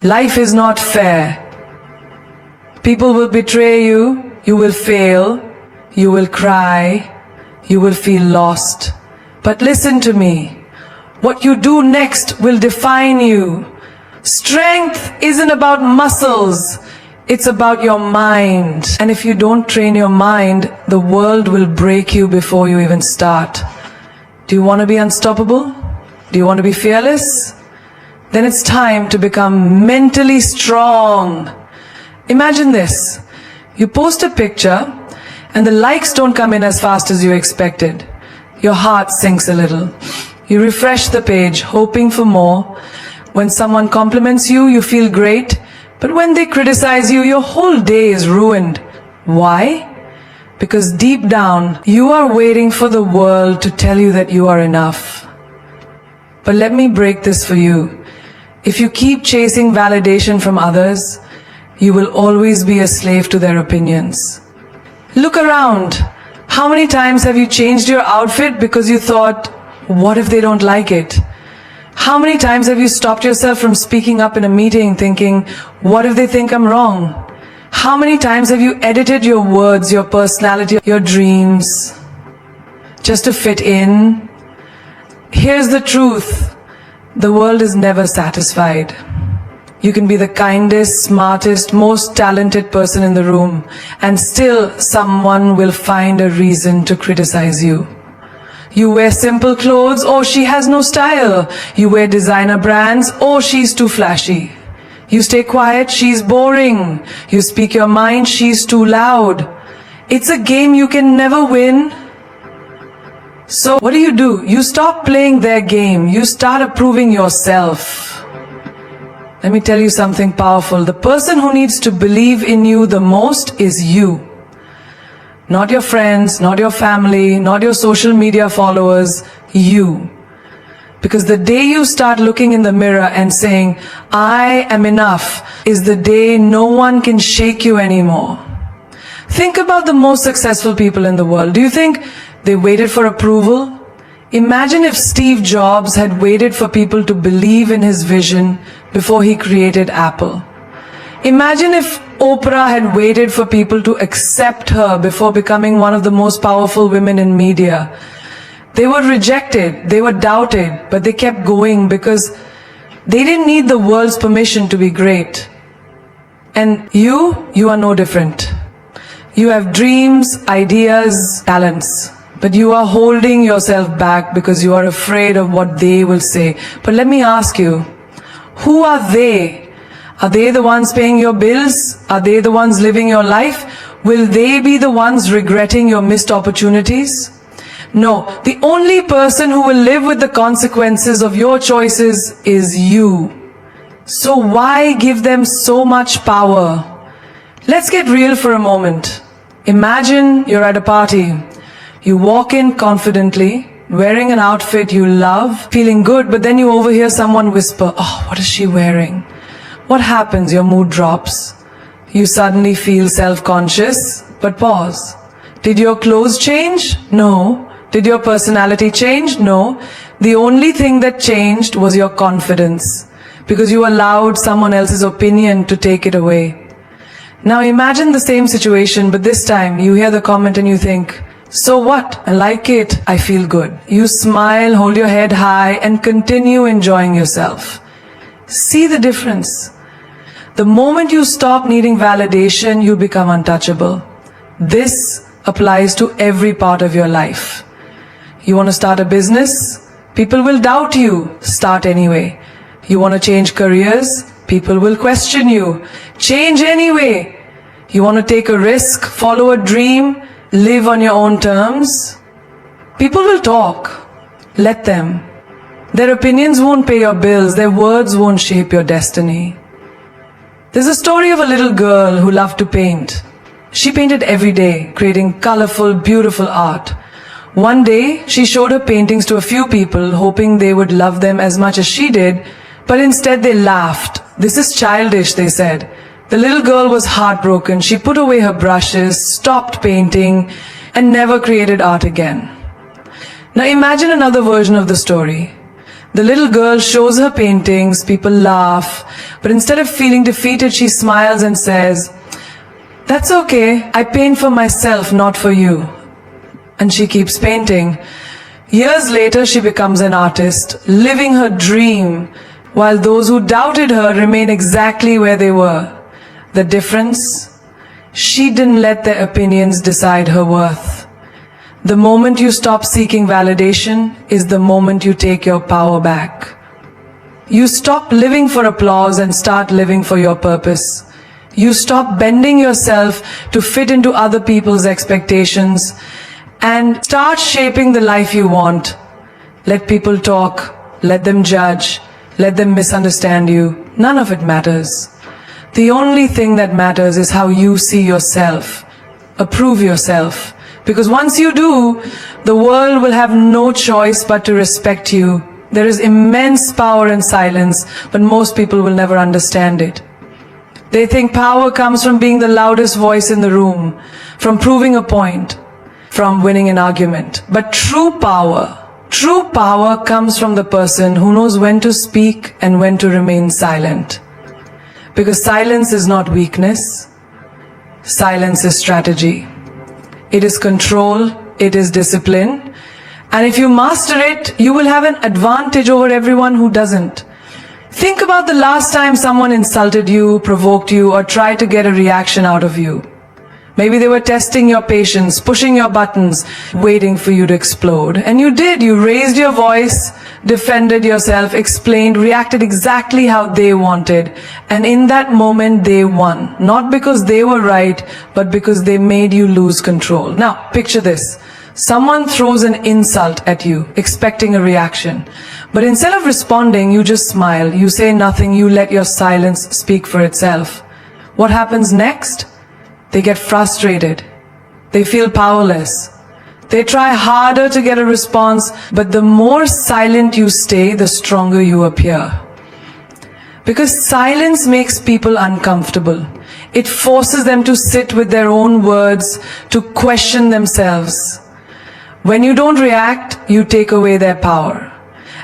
Life is not fair. People will betray you, you will fail, you will cry, you will feel lost. But listen to me. What you do next will define you. Strength isn't about muscles. It's about your mind. And if you don't train your mind, the world will break you before you even start. Do you want to be unstoppable? Do you want to be fearless? Then it's time to become mentally strong. Imagine this. You post a picture and the likes don't come in as fast as you expected. Your heart sinks a little. You refresh the page, hoping for more. When someone compliments you, you feel great. But when they criticize you, your whole day is ruined. Why? Because deep down, you are waiting for the world to tell you that you are enough. But let me break this for you. If you keep chasing validation from others, you will always be a slave to their opinions. Look around. How many times have you changed your outfit because you thought, what if they don't like it? How many times have you stopped yourself from speaking up in a meeting thinking, what if they think I'm wrong? How many times have you edited your words, your personality, your dreams, just to fit in? Here's the truth. The world is never satisfied. You can be the kindest, smartest, most talented person in the room, and still someone will find a reason to criticize you. You wear simple clothes, oh, she has no style. You wear designer brands, oh, she's too flashy. You stay quiet, she's boring. You speak your mind, she's too loud. It's a game you can never win. So what do? You stop playing their game. You start approving yourself. Let me tell you something powerful. The person who needs to believe in you the most is you. Not your friends, not your family, not your social media followers, you. Because the day you start looking in the mirror and saying, I am enough, is the day no one can shake you anymore. Think about the most successful people in the world. Do you think they waited for approval? Imagine if Steve Jobs had waited for people to believe in his vision before he created Apple. Imagine if Oprah had waited for people to accept her before becoming one of the most powerful women in media. They were rejected, they were doubted, but they kept going because they didn't need the world's permission to be great. And you are no different. You have dreams, ideas, talents. But you are holding yourself back because you are afraid of what they will say. But let me ask you, who are they? Are they the ones paying your bills? Are they the ones living your life? Will they be the ones regretting your missed opportunities? No, the only person who will live with the consequences of your choices is you. So why give them so much power? Let's get real for a moment. Imagine you're at a party. You walk in confidently, wearing an outfit you love, feeling good, but then you overhear someone whisper, oh, what is she wearing? What happens? Your mood drops. You suddenly feel self-conscious, but pause. Did your clothes change? No. Did your personality change? No. The only thing that changed was your confidence, because you allowed someone else's opinion to take it away. Now imagine the same situation, but this time you hear the comment and you think, so what? I like it. I feel good. You smile, hold your head high, and continue enjoying yourself. See the difference. The moment you stop needing validation, you become untouchable. This applies to every part of your life. You want to start a business? People will doubt you. Start anyway. You want to change careers? People will question you. Change anyway. You want to take a risk, follow a dream, live on your own terms? People will talk. Let them. Their opinions won't pay your bills. Their words won't shape your destiny. There's a story of a little girl who loved to paint. She painted every day, creating colorful, beautiful art. One day, she showed her paintings to a few people, hoping they would love them as much as she did, but instead they laughed. This is childish, they said. The little girl was heartbroken. She put away her brushes, stopped painting, and never created art again. Now imagine another version of the story. The little girl shows her paintings, people laugh, but instead of feeling defeated, she smiles and says, "That's okay, I paint for myself, not for you." And she keeps painting. Years later, she becomes an artist, living her dream, while those who doubted her remain exactly where they were. The difference? She didn't let their opinions decide her worth. The moment you stop seeking validation is the moment you take your power back. You stop living for applause and start living for your purpose. You stop bending yourself to fit into other people's expectations and start shaping the life you want. Let people talk, let them judge, let them misunderstand you. None of it matters. The only thing that matters is how you see yourself. Approve yourself. Because once you do, the world will have no choice but to respect you. There is immense power in silence, but most people will never understand it. They think power comes from being the loudest voice in the room, from proving a point, from winning an argument. But true power comes from the person who knows when to speak and when to remain silent. Because silence is not weakness. Silence is strategy. It is control, it is discipline. And if you master it, you will have an advantage over everyone who doesn't. Think about the last time someone insulted you, provoked you, or tried to get a reaction out of you. Maybe they were testing your patience, pushing your buttons, waiting for you to explode. And you did. You raised your voice, defended yourself, explained, reacted exactly how they wanted. And in that moment, they won. Not because they were right, but because they made you lose control. Now, picture this. Someone throws an insult at you, expecting a reaction. But instead of responding, you just smile. You say nothing. You let your silence speak for itself. What happens next? They get frustrated. They feel powerless. They try harder to get a response, but the more silent you stay, the stronger you appear. Because silence makes people uncomfortable. It forces them to sit with their own words, to question themselves. When you don't react, you take away their power.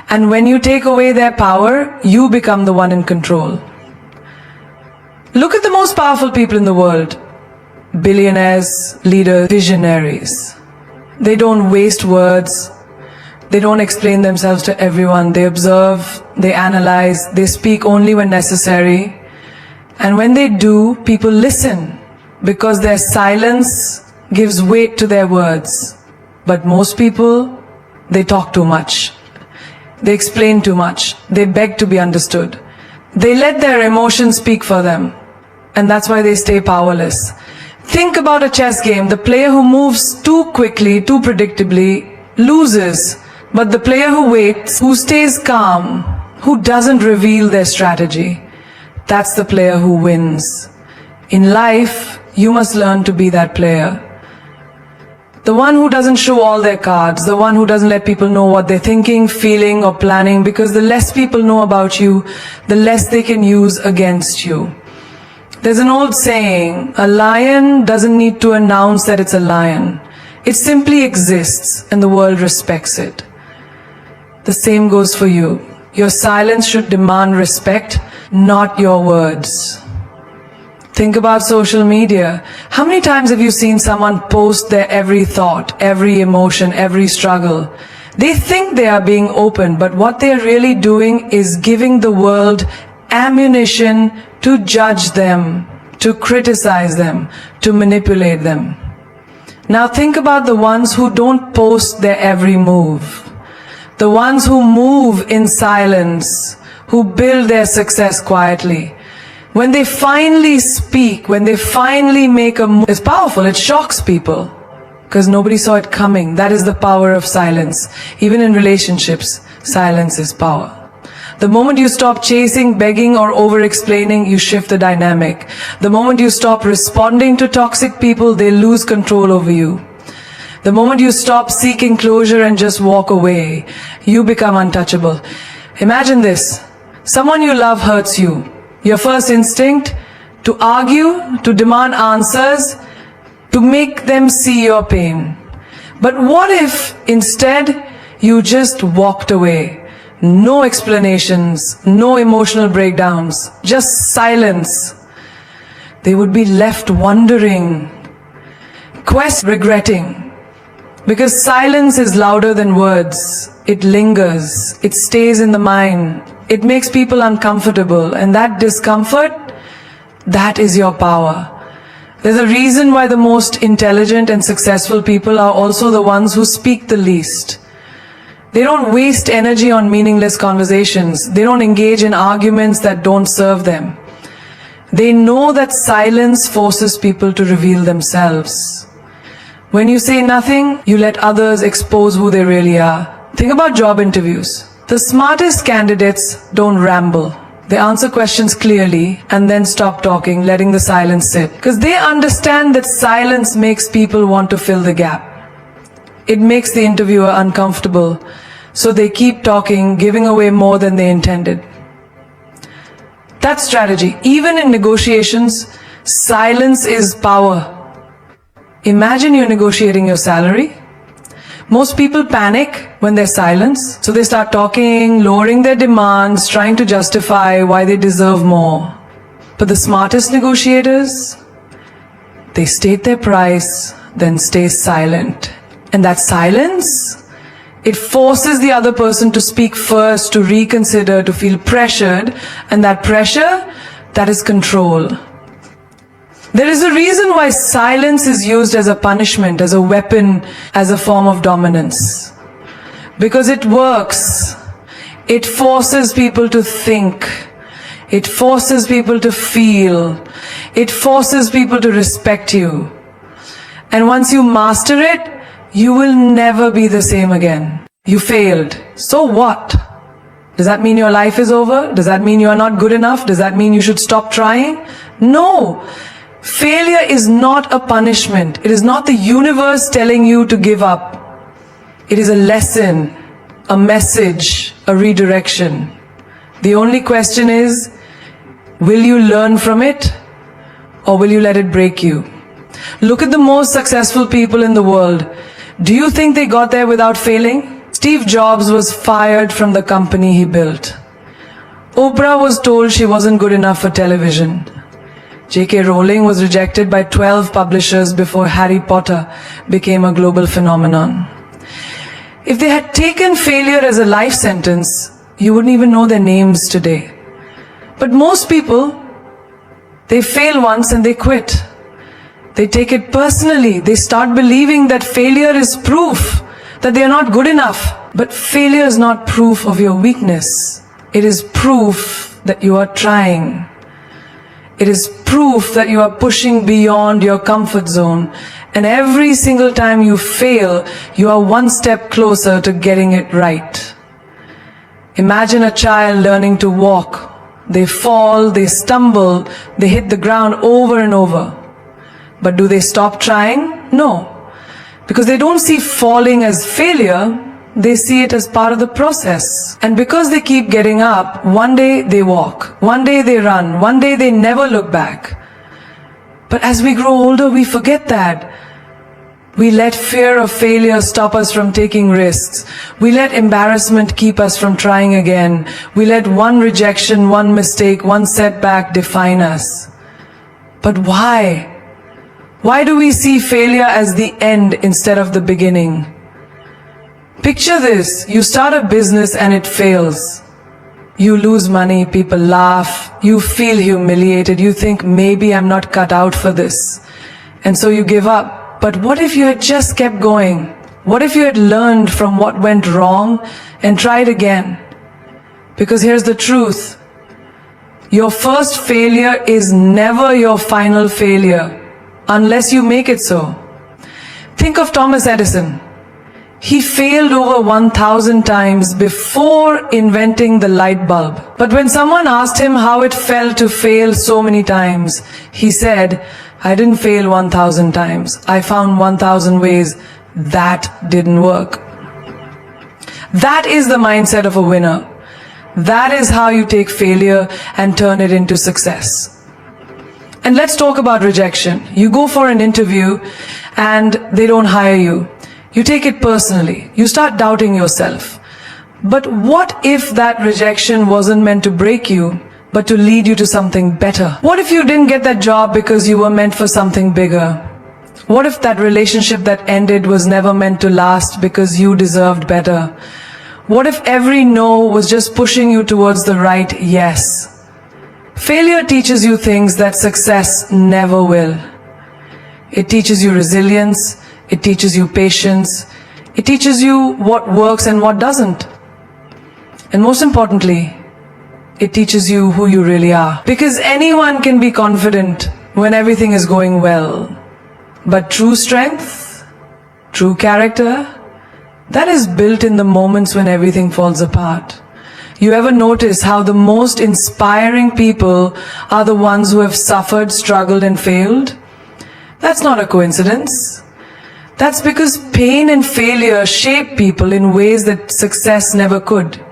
And when you take away their power, you become the one in control. Look at the most powerful people in the world. Billionaires, leaders, visionaries. They don't waste words. They don't explain themselves to everyone. They observe, they analyze, they speak only when necessary. And when they do, people listen because their silence gives weight to their words. But most people, they talk too much. They explain too much. They beg to be understood. They let their emotions speak for them. And that's why they stay powerless. Think about a chess game. The player who moves too quickly, too predictably, loses. But the player who waits, who stays calm, who doesn't reveal their strategy, that's the player who wins. In life, you must learn to be that player. The one who doesn't show all their cards, the one who doesn't let people know what they're thinking, feeling, or planning, because the less people know about you, the less they can use against you. There's an old saying, a lion doesn't need to announce that it's a lion. It simply exists and the world respects it. The same goes for you. Your silence should demand respect, not your words. Think about social media. How many times have you seen someone post their every thought, every emotion, every struggle? They think they are being open, but what they are really doing is giving the world ammunition to judge them, to criticize them, to manipulate them. Now think about the ones who don't post their every move. The ones who move in silence, who build their success quietly. When they finally speak, when they finally make a move, it's powerful, it shocks people. Because nobody saw it coming. That is the power of silence. Even in relationships, silence is power. The moment you stop chasing, begging, or over-explaining, you shift the dynamic. The moment you stop responding to toxic people, they lose control over you. The moment you stop seeking closure and just walk away, you become untouchable. Imagine this. Someone you love hurts you. Your first instinct, to argue, to demand answers, to make them see your pain. But what if instead you just walked away? no explanations, no emotional breakdowns, just silence, they would be left wondering, regretting. Because silence is louder than words. It lingers. It stays in the mind. It makes people uncomfortable. And that discomfort, that is your power. There's a reason why the most intelligent and successful people are also the ones who speak the least. They don't waste energy on meaningless conversations. They don't engage in arguments that don't serve them. They know that silence forces people to reveal themselves. When you say nothing, you let others expose who they really are. Think about job interviews. The smartest candidates don't ramble. They answer questions clearly and then stop talking, letting the silence sit. Because they understand that silence makes people want to fill the gap. It makes the interviewer uncomfortable, so they keep talking, giving away more than they intended. That's strategy. Even in negotiations, silence is power. Imagine you're negotiating your salary. Most people panic when there's silence, so they start talking, lowering their demands, trying to justify why they deserve more. But the smartest negotiators, they state their price, then stay silent. And that silence, it forces the other person to speak first, to reconsider, to feel pressured, and that pressure, that is control. There is a reason why silence is used as a punishment, as a weapon, as a form of dominance. Because it works. It forces people to think. It forces people to feel. It forces people to respect you. And once you master it, you will never be the same again. You failed. So what? Does that mean your life is over? Does that mean you are not good enough? Does that mean you should stop trying? No. Failure is not a punishment. It is not the universe telling you to give up. It is a lesson, a message, a redirection. The only question is, will you learn from it or will you let it break you? Look at the most successful people in the world. Do you think they got there without failing? Steve Jobs was fired from the company he built. Oprah was told she wasn't good enough for television. J.K. Rowling was rejected by 12 publishers before Harry Potter became a global phenomenon. If they had taken failure as a life sentence, you wouldn't even know their names today. But most people, they fail once and they quit. They take it personally. They start believing that failure is proof that they are not good enough. But failure is not proof of your weakness. It is proof that you are trying. It is proof that you are pushing beyond your comfort zone. And every single time you fail, you are one step closer to getting it right. Imagine a child learning to walk. They fall, they stumble, they hit the ground over and over. But do they stop trying? No. Because they don't see falling as failure, they see it as part of the process. And because they keep getting up, one day they walk, one day they run, one day they never look back. But as we grow older, we forget that. We let fear of failure stop us from taking risks. We let embarrassment keep us from trying again. We let one rejection, one mistake, one setback define us. But why? Why do we see failure as the end instead of the beginning? Picture this, you start a business and it fails. You lose money, people laugh, you feel humiliated, you think maybe I'm not cut out for this. And so you give up. But what if you had just kept going? What if you had learned from what went wrong and tried again? Because here's the truth. Your first failure is never your final failure, unless you make it so. Think of Thomas Edison. He failed over 1,000 times before inventing the light bulb. But when someone asked him how it felt to fail so many times, he said, I didn't fail 1,000 times. I found 1,000 ways that didn't work. That is the mindset of a winner. That is how you take failure and turn it into success. And let's talk about rejection. You go for an interview and they don't hire you. You take it personally. You start doubting yourself. But what if that rejection wasn't meant to break you, but to lead you to something better? What if you didn't get that job because you were meant for something bigger? What if that relationship that ended was never meant to last because you deserved better? What if every no was just pushing you towards the right yes? Failure teaches you things that success never will. It teaches you resilience, it teaches you patience, it teaches you what works and what doesn't. And most importantly, it teaches you who you really are. Because anyone can be confident when everything is going well. But true strength, true character, that is built in the moments when everything falls apart. You ever notice how the most inspiring people are the ones who have suffered, struggled, and failed? That's not a coincidence. That's because pain and failure shape people in ways that success never could.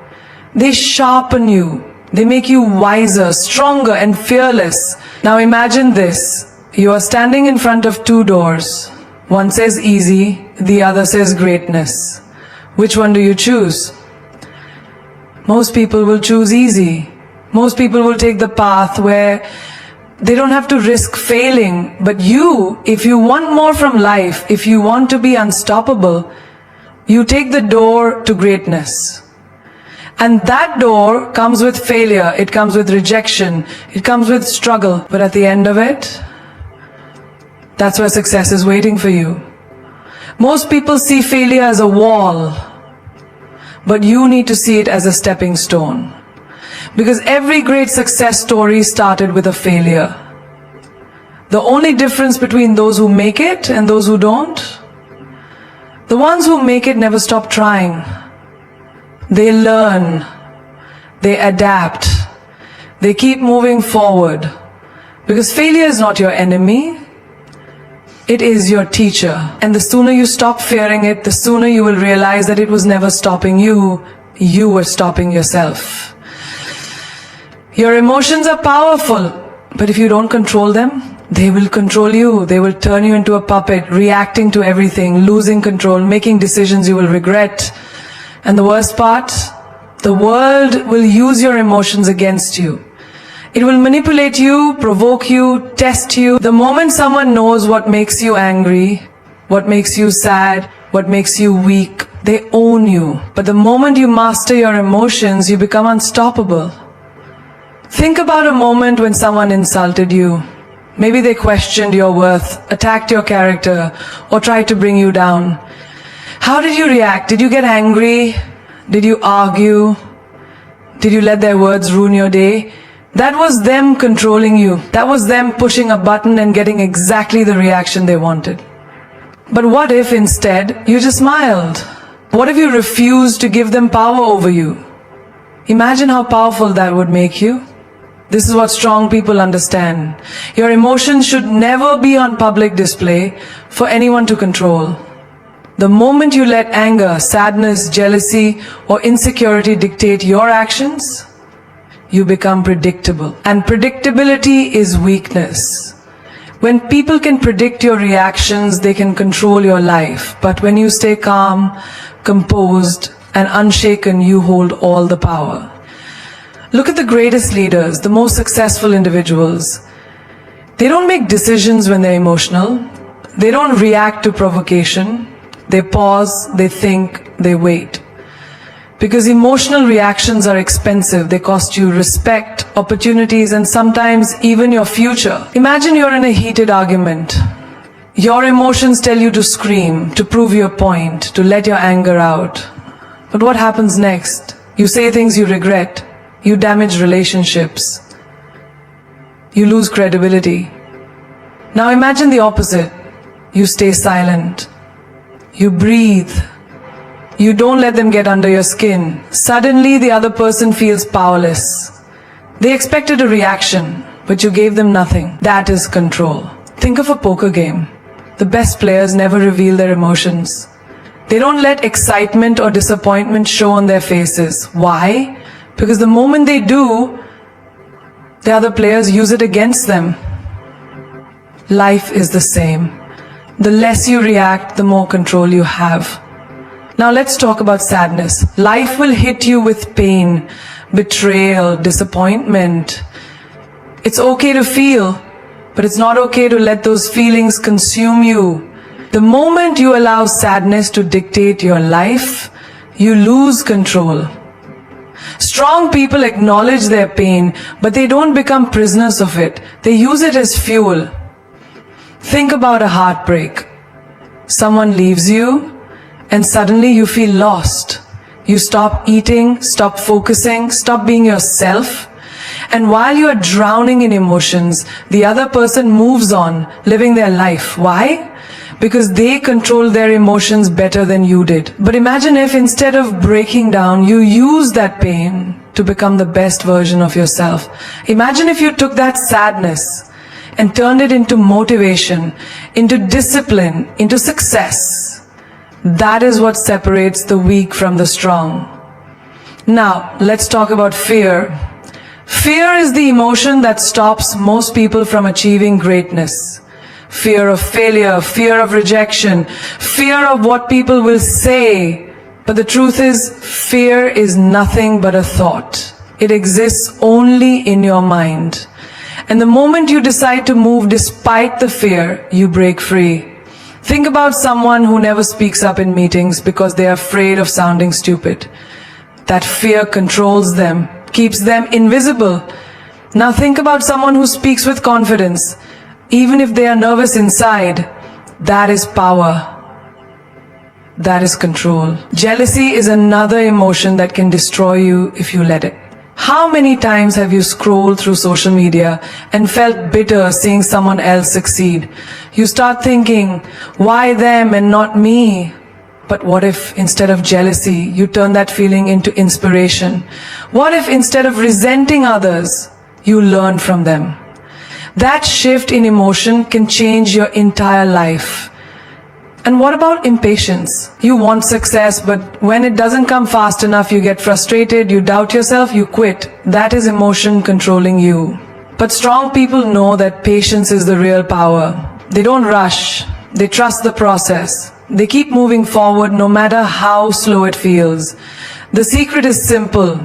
They sharpen you. They make you wiser, stronger, and fearless. Now imagine this. You are standing in front of two doors. One says easy, the other says greatness. Which one do you choose? Most people will choose easy. Most people will take the path where they don't have to risk failing. But you, if you want more from life, if you want to be unstoppable, you take the door to greatness. And that door comes with failure, it comes with rejection, it comes with struggle. But at the end of it, that's where success is waiting for you. Most people see failure as a wall, but you need to see it as a stepping stone. Because every great success story started with a failure. The only difference between those who make it and those who don't, the ones who make it never stop trying. They learn, they adapt, they keep moving forward. Because failure is not your enemy, it is your teacher. And the sooner you stop fearing it, the sooner you will realize that it was never stopping you, you were stopping yourself. Your emotions are powerful, but if you don't control them, they will control you. They will turn you into a puppet, reacting to everything, losing control, making decisions you will regret. And the worst part, the world will use your emotions against you. It will manipulate you, provoke you, test you. The moment someone knows what makes you angry, what makes you sad, what makes you weak, they own you. But the moment you master your emotions, you become unstoppable. Think about a moment when someone insulted you. Maybe they questioned your worth, attacked your character, or tried to bring you down. How did you react? Did you get angry? Did you argue? Did you let their words ruin your day? That was them controlling you. That was them pushing a button and getting exactly the reaction they wanted. But what if instead you just smiled? What if you refused to give them power over you? Imagine how powerful that would make you. This is what strong people understand. Your emotions should never be on public display for anyone to control. The moment you let anger, sadness, jealousy, or insecurity dictate your actions, you become predictable. And predictability is weakness. When people can predict your reactions, they can control your life. But when you stay calm, composed, and unshaken, you hold all the power. Look at the greatest leaders, the most successful individuals. They don't make decisions when they're emotional. They don't react to provocation. They pause, they think, they wait. Because emotional reactions are expensive. They cost you respect, opportunities, and sometimes even your future. Imagine you're in a heated argument. Your emotions tell you to scream, to prove your point, to let your anger out. But what happens next? You say things you regret. You damage relationships. You lose credibility. Now imagine the opposite. You stay silent. You breathe. You don't let them get under your skin. Suddenly the other person feels powerless. They expected a reaction, but you gave them nothing. That is control. Think of a poker game. The best players never reveal their emotions. They don't let excitement or disappointment show on their faces. Why? Because the moment they do, the other players use it against them. Life is the same. The less you react, the more control you have. Now let's talk about sadness. Life will hit you with pain, betrayal, disappointment. It's okay to feel, but it's not okay to let those feelings consume you. The moment you allow sadness to dictate your life, you lose control. Strong people acknowledge their pain, but they don't become prisoners of it. They use it as fuel. Think about a heartbreak. Someone leaves you, and suddenly you feel lost. You stop eating, stop focusing, stop being yourself. And while you are drowning in emotions, the other person moves on, living their life. Why? Because they control their emotions better than you did. But imagine if instead of breaking down, you use that pain to become the best version of yourself. Imagine if you took that sadness and turned it into motivation, into discipline, into success. That is what separates the weak from the strong. Now, let's talk about fear. Fear is the emotion that stops most people from achieving greatness. Fear of failure, fear of rejection, fear of what people will say. But the truth is, fear is nothing but a thought. It exists only in your mind. And the moment you decide to move despite the fear, you break free. Think about someone who never speaks up in meetings because they are afraid of sounding stupid. That fear controls them, keeps them invisible. Now think about someone who speaks with confidence. Even if they are nervous inside, that is power. That is control. Jealousy is another emotion that can destroy you if you let it. How many times have you scrolled through social media and felt bitter seeing someone else succeed? You start thinking, why them and not me? But what if instead of jealousy, you turn that feeling into inspiration? What if instead of resenting others, you learn from them? That shift in emotion can change your entire life. And what about impatience? You want success, but when it doesn't come fast enough, you get frustrated, you doubt yourself, you quit. That is emotion controlling you. But strong people know that patience is the real power. They don't rush. They trust the process. They keep moving forward no matter how slow it feels. The secret is simple.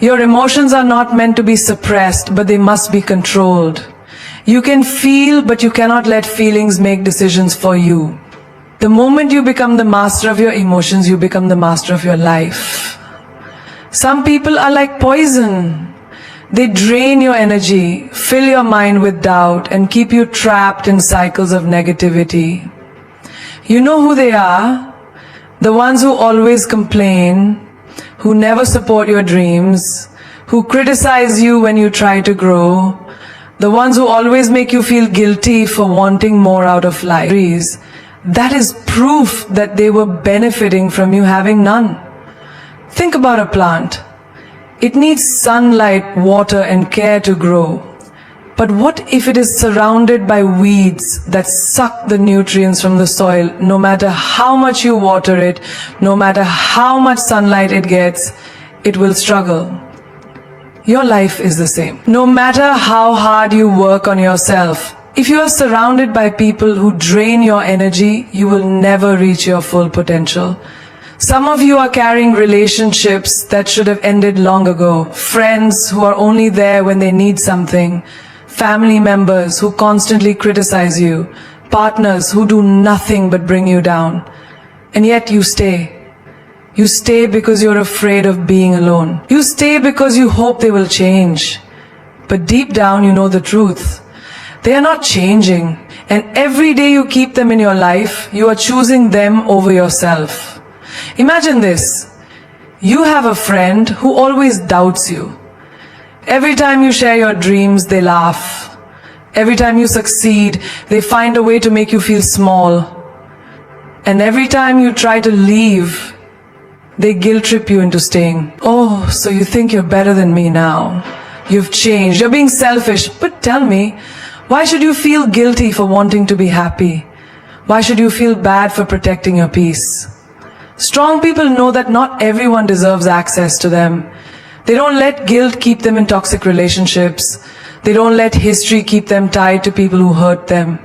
Your emotions are not meant to be suppressed, but they must be controlled. You can feel, but you cannot let feelings make decisions for you. The moment you become the master of your emotions, you become the master of your life. Some people are like poison. They drain your energy, fill your mind with doubt, and keep you trapped in cycles of negativity. You know who they are? The ones who always complain, who never support your dreams, who criticize you when you try to grow, the ones who always make you feel guilty for wanting more out of life. That is proof that they were benefiting from you having none. Think about a plant. It needs sunlight, water, and care to grow. But what if it is surrounded by weeds that suck the nutrients from the soil? No matter how much you water it, no matter how much sunlight it gets, it will struggle. Your life is the same. No matter how hard you work on yourself, if you are surrounded by people who drain your energy, you will never reach your full potential. Some of you are carrying relationships that should have ended long ago. Friends who are only there when they need something. Family members who constantly criticize you. Partners who do nothing but bring you down. And yet you stay. You stay because you're afraid of being alone. You stay because you hope they will change. But deep down you know the truth. They are not changing. And every day you keep them in your life, you are choosing them over yourself. Imagine this. You have a friend who always doubts you. Every time you share your dreams, they laugh. Every time you succeed, they find a way to make you feel small. And every time you try to leave, they guilt trip you into staying. Oh, so you think you're better than me now. You've changed. You're being selfish. But tell me, why should you feel guilty for wanting to be happy? Why should you feel bad for protecting your peace? Strong people know that not everyone deserves access to them. They don't let guilt keep them in toxic relationships. They don't let history keep them tied to people who hurt them.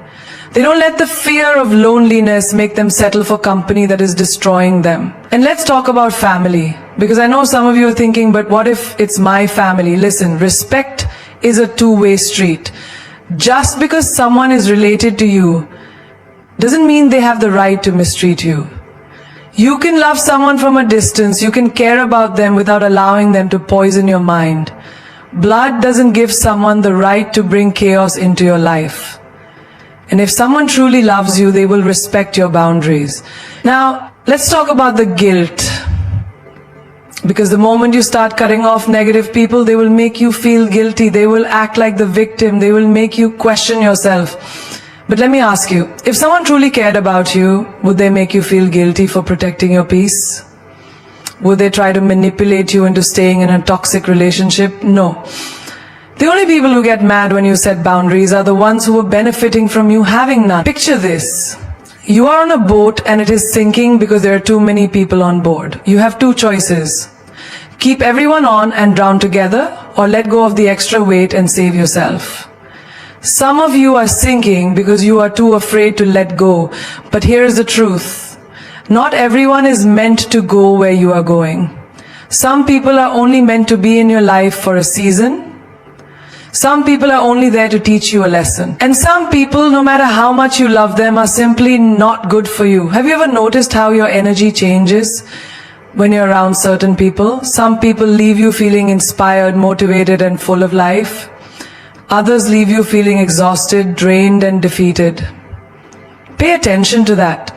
They don't let the fear of loneliness make them settle for company that is destroying them. And let's talk about family, because I know some of you are thinking, but what if it's my family? Listen, respect is a two-way street. Just because someone is related to you doesn't mean they have the right to mistreat you. You can love someone from a distance, you can care about them without allowing them to poison your mind. Blood doesn't give someone the right to bring chaos into your life. And if someone truly loves you, they will respect your boundaries. Now, let's talk about the guilt. Because the moment you start cutting off negative people, they will make you feel guilty. They will act like the victim. They will make you question yourself. But let me ask you, if someone truly cared about you, would they make you feel guilty for protecting your peace? Would they try to manipulate you into staying in a toxic relationship? No. The only people who get mad when you set boundaries are the ones who are benefiting from you having none. Picture this. You are on a boat and it is sinking because there are too many people on board. You have two choices. Keep everyone on and drown together, or let go of the extra weight and save yourself. Some of you are sinking because you are too afraid to let go. But here is the truth. Not everyone is meant to go where you are going. Some people are only meant to be in your life for a season. Some people are only there to teach you a lesson. And some people, no matter how much you love them, are simply not good for you. Have you ever noticed how your energy changes when you're around certain people? Some people leave you feeling inspired, motivated, and full of life. Others leave you feeling exhausted, drained, and defeated. Pay attention to that,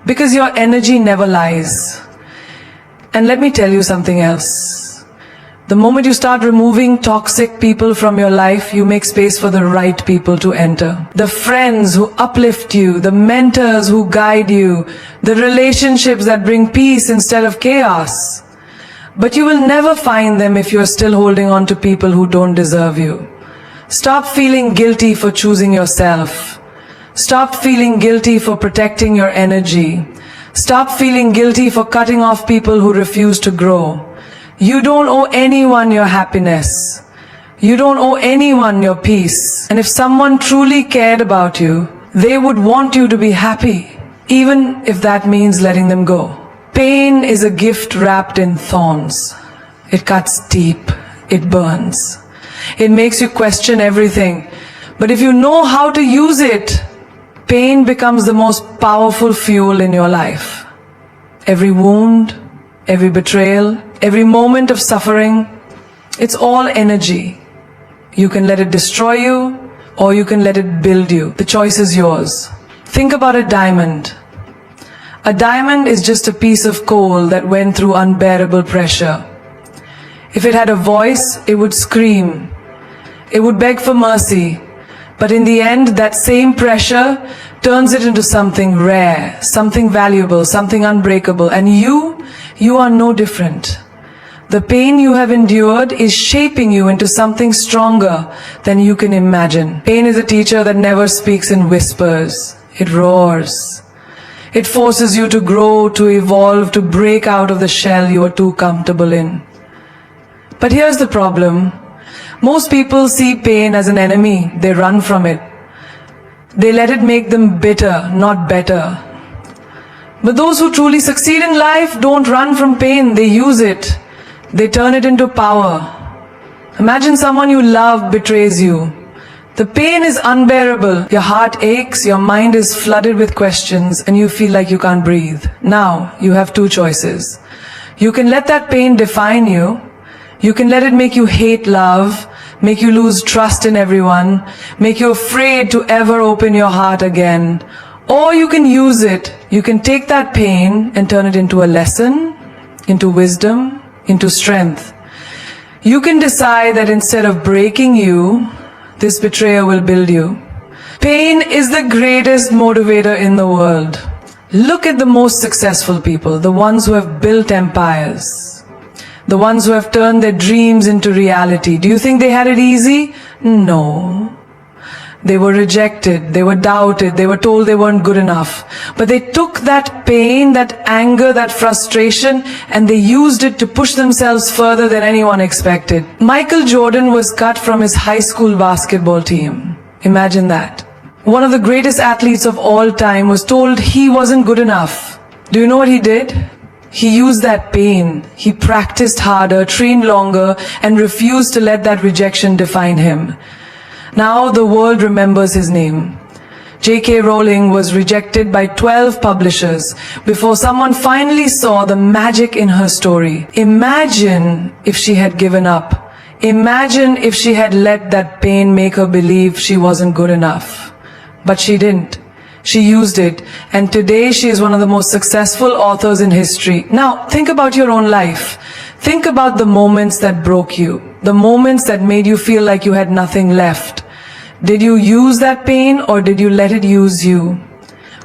because your energy never lies. And let me tell you something else. The moment you start removing toxic people from your life, you make space for the right people to enter. The friends who uplift you, the mentors who guide you, the relationships that bring peace instead of chaos. But you will never find them if you're still holding on to people who don't deserve you. Stop feeling guilty for choosing yourself. Stop feeling guilty for protecting your energy. Stop feeling guilty for cutting off people who refuse to grow. You don't owe anyone your happiness. You don't owe anyone your peace. And if someone truly cared about you, they would want you to be happy, even if that means letting them go. Pain is a gift wrapped in thorns. It cuts deep. It burns. It makes you question everything. But if you know how to use it, pain becomes the most powerful fuel in your life. Every wound, every betrayal, every moment of suffering, it's all energy. You can let it destroy you, or you can let it build you. The choice is yours. Think about a diamond. A diamond is just a piece of coal that went through unbearable pressure. If it had a voice, it would scream. It would beg for mercy. But in the end, that same pressure turns it into something rare, something valuable, something unbreakable. And you are no different. The pain you have endured is shaping you into something stronger than you can imagine. Pain is a teacher that never speaks in whispers. It roars. It forces you to grow, to evolve, to break out of the shell you are too comfortable in. But here's the problem. Most people see pain as an enemy. They run from it. They let it make them bitter, not better. But those who truly succeed in life don't run from pain. They use it. They turn it into power. Imagine someone you love betrays you. The pain is unbearable. Your heart aches, your mind is flooded with questions, and you feel like you can't breathe. Now, you have two choices. You can let that pain define you. You can let it make you hate love, make you lose trust in everyone, make you afraid to ever open your heart again. Or you can use it. You can take that pain and turn it into a lesson, into wisdom, into strength. You can decide that instead of breaking you, this betrayer will build you. Pain is the greatest motivator in the world. Look at the most successful people, the ones who have built empires. The ones who have turned their dreams into reality. Do you think they had it easy? No. They were rejected, they were doubted, they were told they weren't good enough. But they took that pain, that anger, that frustration, and they used it to push themselves further than anyone expected. Michael Jordan was cut from his high school basketball team. Imagine that. One of the greatest athletes of all time was told he wasn't good enough. Do you know what he did? He used that pain. He practiced harder, trained longer, and refused to let that rejection define him. Now the world remembers his name. J.K. Rowling was rejected by 12 publishers before someone finally saw the magic in her story. Imagine if she had given up. Imagine if she had let that pain make her believe she wasn't good enough. But she didn't. She used it, and today she is one of the most successful authors in history. Now, think about your own life. Think about the moments that broke you, the moments that made you feel like you had nothing left. Did you use that pain, or did you let it use you?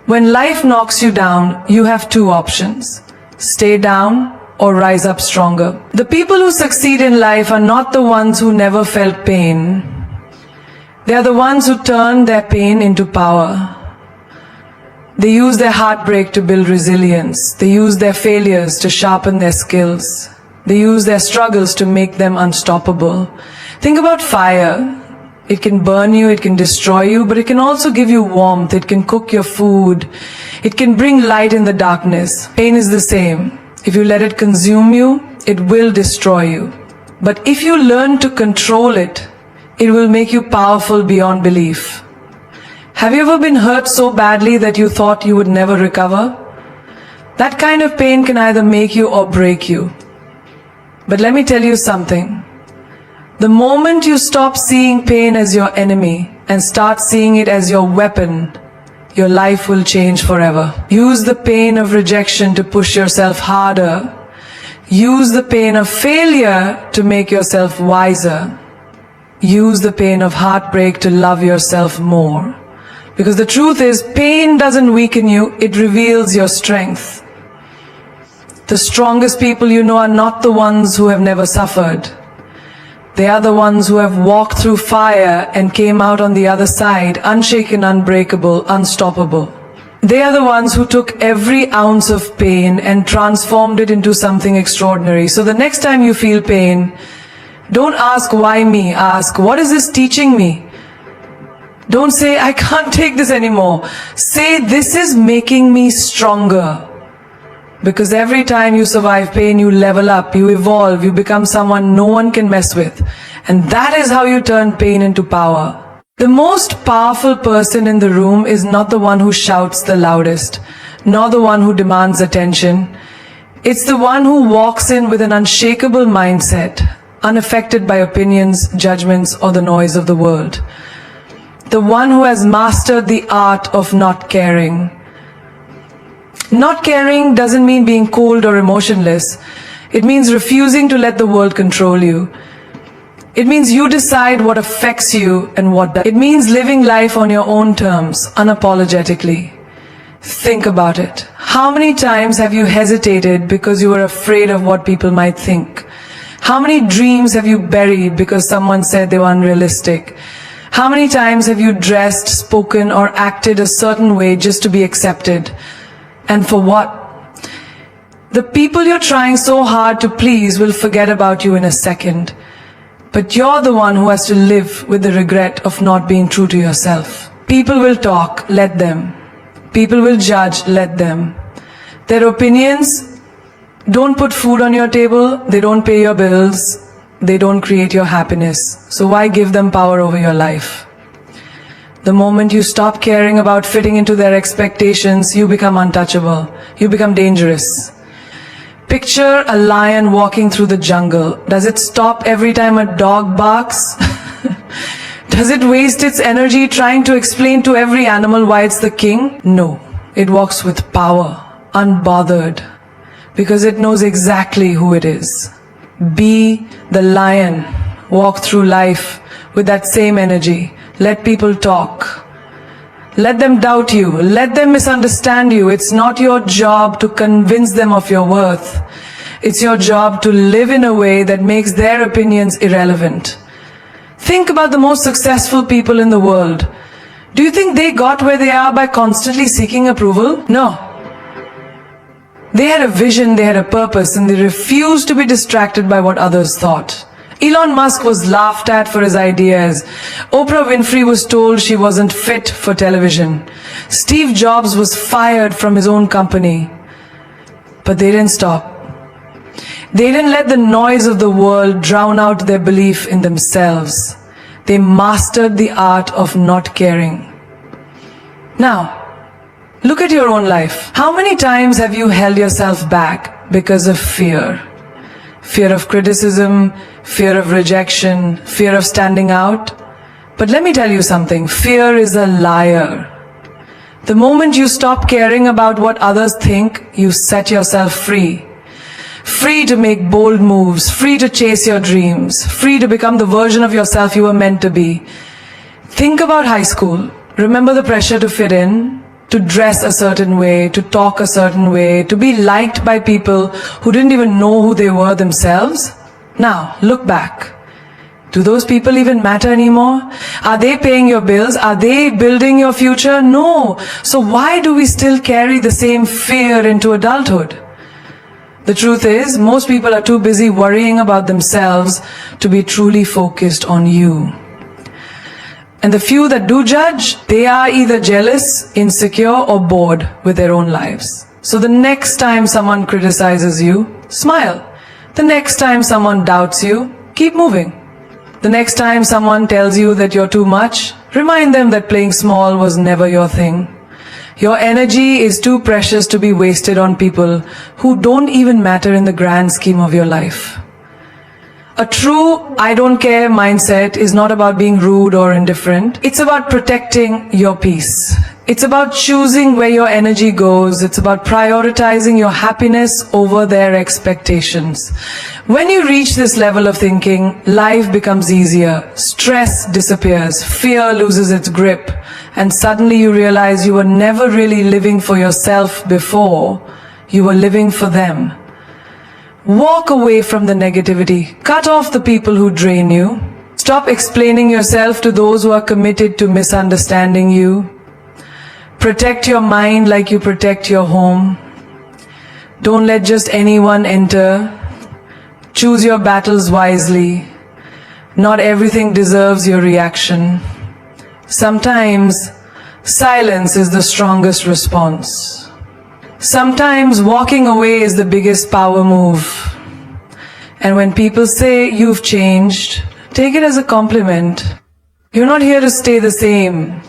When life knocks you down, you have two options: stay down or rise up stronger. The people who succeed in life are not the ones who never felt pain. They are the ones who turn their pain into power. They use their heartbreak to build resilience. They use their failures to sharpen their skills. They use their struggles to make them unstoppable. Think about fire. It can burn you, it can destroy you, but it can also give you warmth. It can cook your food. It can bring light in the darkness. Pain is the same. If you let it consume you, it will destroy you. But if you learn to control it, it will make you powerful beyond belief. Have you ever been hurt so badly that you thought you would never recover? That kind of pain can either make you or break you. But let me tell you something. The moment you stop seeing pain as your enemy and start seeing it as your weapon, your life will change forever. Use the pain of rejection to push yourself harder. Use the pain of failure to make yourself wiser. Use the pain of heartbreak to love yourself more. Because the truth is, pain doesn't weaken you, it reveals your strength. The strongest people you know are not the ones who have never suffered. They are the ones who have walked through fire and came out on the other side, unshaken, unbreakable, unstoppable. They are the ones who took every ounce of pain and transformed it into something extraordinary. So the next time you feel pain, don't ask why me, ask what is this teaching me? Don't say I can't take this anymore. Say this is making me stronger. Because every time you survive pain, you level up, you evolve, you become someone no one can mess with. And that is how you turn pain into power. The most powerful person in the room is not the one who shouts the loudest, nor the one who demands attention. It's the one who walks in with an unshakable mindset, unaffected by opinions, judgments, or the noise of the world. The one who has mastered the art of not caring. Not caring doesn't mean being cold or emotionless. It means refusing to let the world control you. It means you decide what affects you and what doesn't. It means living life on your own terms, unapologetically. Think about it. How many times have you hesitated because you were afraid of what people might think? How many dreams have you buried because someone said they were unrealistic? How many times have you dressed, spoken, or acted a certain way just to be accepted? And for what? The people you're trying so hard to please will forget about you in a second. But you're the one who has to live with the regret of not being true to yourself. People will talk, let them. People will judge, let them. Their opinions don't put food on your table, they don't pay your bills, they don't create your happiness. So why give them power over your life? The moment you stop caring about fitting into their expectations, you become untouchable. You become dangerous. Picture a lion walking through the jungle. Does it stop every time a dog barks? Does it waste its energy trying to explain to every animal why it's the king? No. It walks with power, unbothered, because it knows exactly who it is. Be the lion. Walk through life with that same energy. Let people talk. Let them doubt you. Let them misunderstand you. It's not your job to convince them of your worth. It's your job to live in a way that makes their opinions irrelevant. Think about the most successful people in the world. Do you think they got where they are by constantly seeking approval? No. They had a vision, they had a purpose, and they refused to be distracted by what others thought. Elon Musk was laughed at for his ideas. Oprah Winfrey was told she wasn't fit for television. Steve Jobs was fired from his own company. But they didn't stop. They didn't let the noise of the world drown out their belief in themselves. They mastered the art of not caring. Now, look at your own life. How many times have you held yourself back because of fear? Fear of criticism, fear of rejection, fear of standing out. But let me tell you something, fear is a liar. The moment you stop caring about what others think, you set yourself free. Free to make bold moves, free to chase your dreams, free to become the version of yourself you were meant to be. Think about high school. Remember the pressure to fit in, to dress a certain way, to talk a certain way, to be liked by people who didn't even know who they were themselves? Now, look back. Do those people even matter anymore? Are they paying your bills? Are they building your future? No. So why do we still carry the same fear into adulthood? The truth is, most people are too busy worrying about themselves to be truly focused on you. And the few that do judge, they are either jealous, insecure, or bored with their own lives. So the next time someone criticizes you, smile. The next time someone doubts you, keep moving. The next time someone tells you that you're too much, remind them that playing small was never your thing. Your energy is too precious to be wasted on people who don't even matter in the grand scheme of your life. A true I don't care mindset is not about being rude or indifferent. It's about protecting your peace. It's about choosing where your energy goes. It's about prioritizing your happiness over their expectations. When you reach this level of thinking, life becomes easier. Stress disappears. Fear loses its grip. And suddenly you realize you were never really living for yourself before. You were living for them. Walk away from the negativity. Cut off the people who drain you. Stop explaining yourself to those who are committed to misunderstanding you. Protect your mind like you protect your home. Don't let just anyone enter. Choose your battles wisely. Not everything deserves your reaction. Sometimes silence is the strongest response. Sometimes walking away is the biggest power move. And when people say you've changed, take it as a compliment. You're not here to stay the same.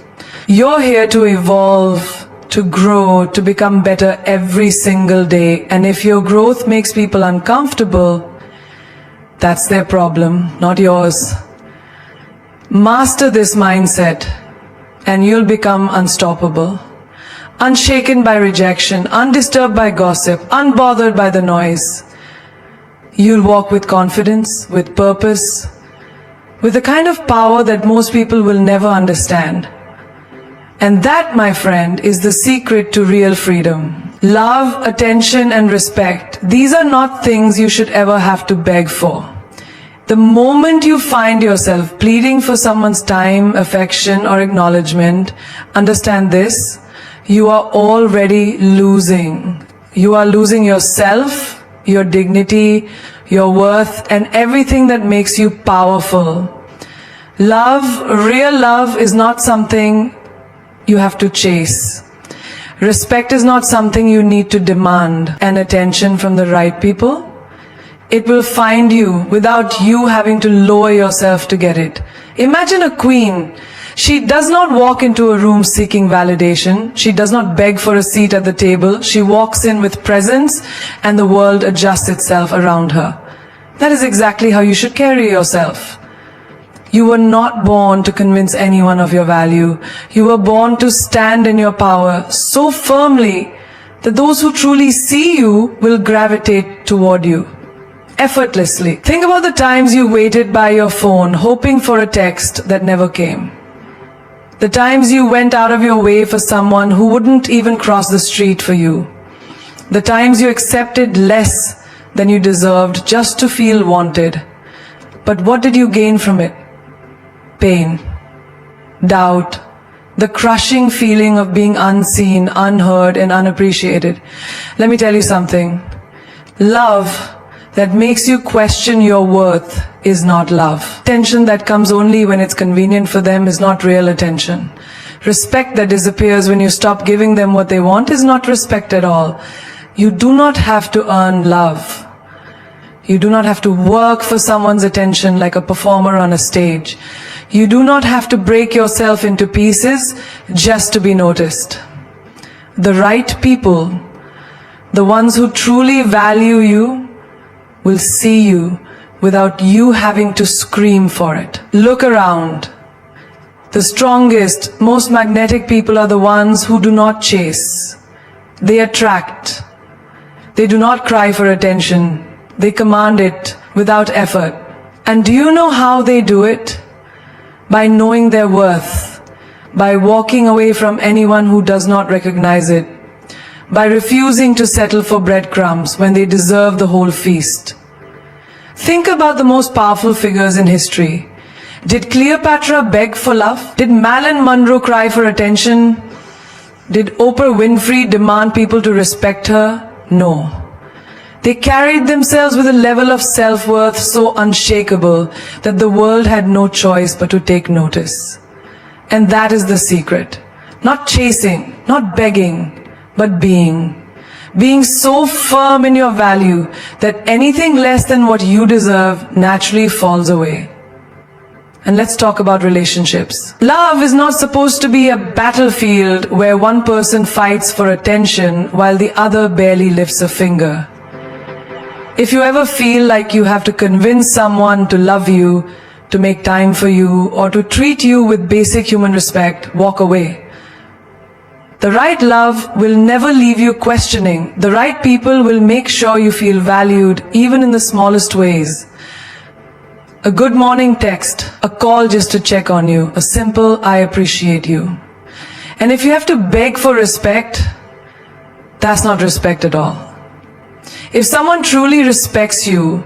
You're here to evolve, to grow, to become better every single day. And if your growth makes people uncomfortable, that's their problem, not yours. Master this mindset and you'll become unstoppable. Unshaken by rejection, undisturbed by gossip, unbothered by the noise. You'll walk with confidence, with purpose, with the kind of power that most people will never understand. And that, my friend, is the secret to real freedom. Love, attention, and respect. These are not things you should ever have to beg for. The moment you find yourself pleading for someone's time, affection, or acknowledgement, understand this. You are already losing. You are losing yourself, your dignity, your worth, and everything that makes you powerful. Love, real love, is not something you have to chase. Respect is not something you need to demand. And attention from the right people, it will find you without you having to lower yourself to get it. Imagine a queen. She does not walk into a room seeking validation. She does not beg for a seat at the table. She walks in with presence and the world adjusts itself around her. That is exactly how you should carry yourself. You were not born to convince anyone of your value. You were born to stand in your power so firmly that those who truly see you will gravitate toward you. Effortlessly. Think about the times you waited by your phone hoping for a text that never came. The times you went out of your way for someone who wouldn't even cross the street for you. The times you accepted less than you deserved just to feel wanted. But what did you gain from it? Pain, doubt, the crushing feeling of being unseen, unheard, and unappreciated. Let me tell you something. Love that makes you question your worth is not love. Attention that comes only when it's convenient for them is not real attention. Respect that disappears when you stop giving them what they want is not respect at all. You do not have to earn love. You do not have to work for someone's attention like a performer on a stage. You do not have to break yourself into pieces just to be noticed. The right people, the ones who truly value you, will see you without you having to scream for it. Look around. The strongest, most magnetic people are the ones who do not chase. They attract. They do not cry for attention. They command it without effort. And do you know how they do it? By knowing their worth, by walking away from anyone who does not recognize it, by refusing to settle for breadcrumbs when they deserve the whole feast. Think about the most powerful figures in history. Did Cleopatra beg for love? Did Marilyn Monroe cry for attention? Did Oprah Winfrey demand people to respect her? No. They carried themselves with a level of self-worth so unshakable that the world had no choice but to take notice. And that is the secret. Not chasing, not begging, but being. Being so firm in your value that anything less than what you deserve naturally falls away. And let's talk about relationships. Love is not supposed to be a battlefield where one person fights for attention while the other barely lifts a finger. If you ever feel like you have to convince someone to love you, to make time for you, or to treat you with basic human respect, walk away. The right love will never leave you questioning. The right people will make sure you feel valued, even in the smallest ways. A good morning text, a call just to check on you, a simple "I appreciate you." And if you have to beg for respect, that's not respect at all. If someone truly respects you,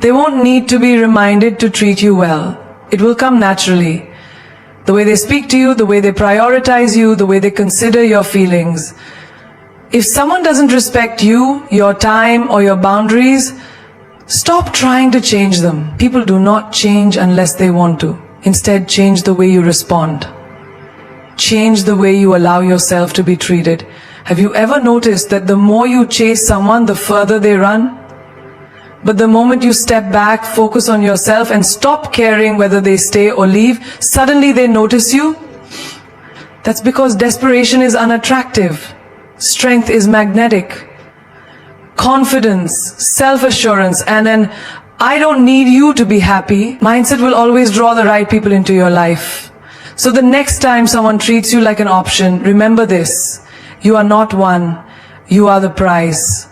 they won't need to be reminded to treat you well. It will come naturally. The way they speak to you, the way they prioritize you, the way they consider your feelings. If someone doesn't respect you, your time, or your boundaries, stop trying to change them. People do not change unless they want to. Instead, change the way you respond. Change the way you allow yourself to be treated. Have you ever noticed that the more you chase someone, the further they run? But the moment you step back, focus on yourself, and stop caring whether they stay or leave, suddenly they notice you? That's because desperation is unattractive. Strength is magnetic. Confidence, self-assurance, and an "I don't need you to be happy" mindset will always draw the right people into your life. So the next time someone treats you like an option, remember this. You are not one. You are the prize.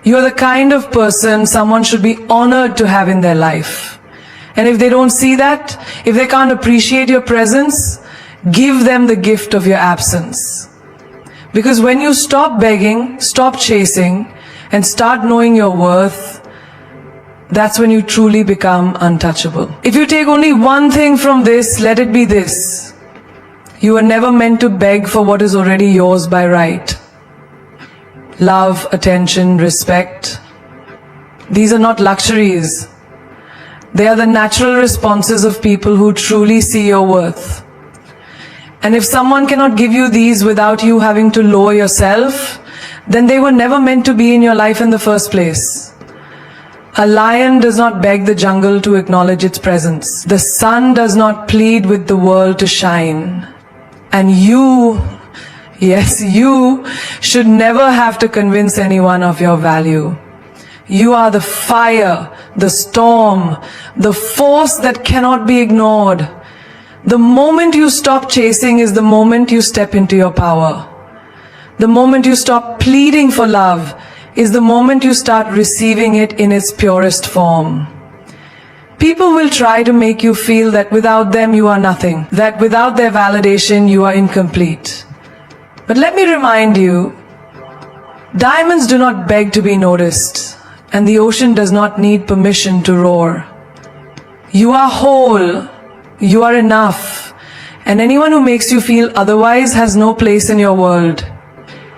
You are the kind of person someone should be honored to have in their life. And if they don't see that, if they can't appreciate your presence, give them the gift of your absence. Because when you stop begging, stop chasing, and start knowing your worth, that's when you truly become untouchable. If you take only one thing from this, let it be this. You were never meant to beg for what is already yours by right. Love, attention, respect. These are not luxuries. They are the natural responses of people who truly see your worth. And if someone cannot give you these without you having to lower yourself, then they were never meant to be in your life in the first place. A lion does not beg the jungle to acknowledge its presence. The sun does not plead with the world to shine. And you, yes, you should never have to convince anyone of your value. You are the fire, the storm, the force that cannot be ignored. The moment you stop chasing is the moment you step into your power. The moment you stop pleading for love is the moment you start receiving it in its purest form. People will try to make you feel that without them you are nothing, that without their validation you are incomplete. But let me remind you, diamonds do not beg to be noticed, and the ocean does not need permission to roar. You are whole, you are enough, and anyone who makes you feel otherwise has no place in your world.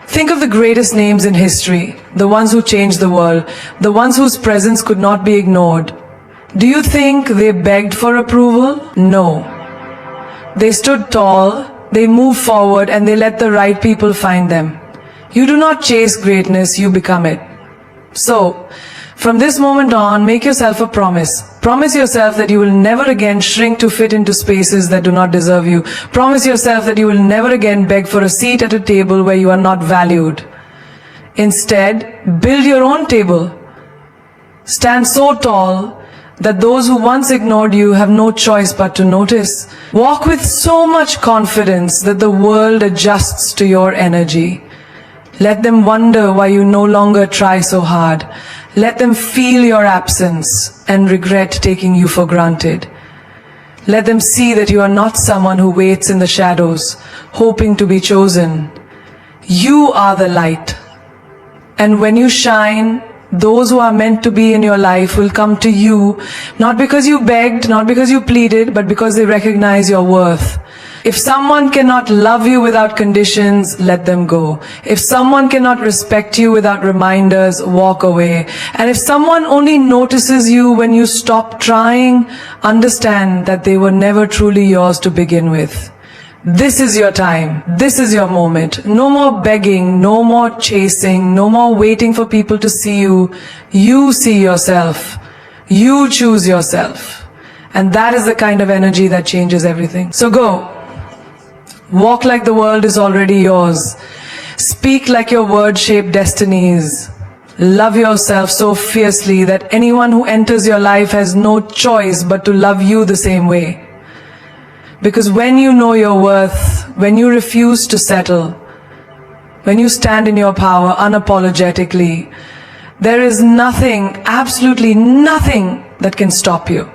Think of the greatest names in history, the ones who changed the world, the ones whose presence could not be ignored. Do you think they begged for approval? No. They stood tall, they moved forward, and they let the right people find them. You do not chase greatness, you become it. So, from this moment on, make yourself a promise. Promise yourself that you will never again shrink to fit into spaces that do not deserve you. Promise yourself that you will never again beg for a seat at a table where you are not valued. Instead, build your own table. Stand so tall that those who once ignored you have no choice but to notice. Walk with so much confidence that the world adjusts to your energy. Let them wonder why you no longer try so hard. Let them feel your absence and regret taking you for granted. Let them see that you are not someone who waits in the shadows, hoping to be chosen. You are the light. And when you shine, those who are meant to be in your life will come to you, not because you begged, not because you pleaded, but because they recognize your worth. If someone cannot love you without conditions, let them go. If someone cannot respect you without reminders, walk away. And if someone only notices you when you stop trying, understand that they were never truly yours to begin with. This is your time. This is your moment. No more begging, no more chasing, no more waiting for people to see you. You see yourself. You choose yourself. And that is the kind of energy that changes everything. So go. Walk like the world is already yours. Speak like your words shape destinies. Love yourself so fiercely that anyone who enters your life has no choice but to love you the same way. Because when you know your worth, when you refuse to settle, when you stand in your power unapologetically, there is nothing, absolutely nothing that can stop you.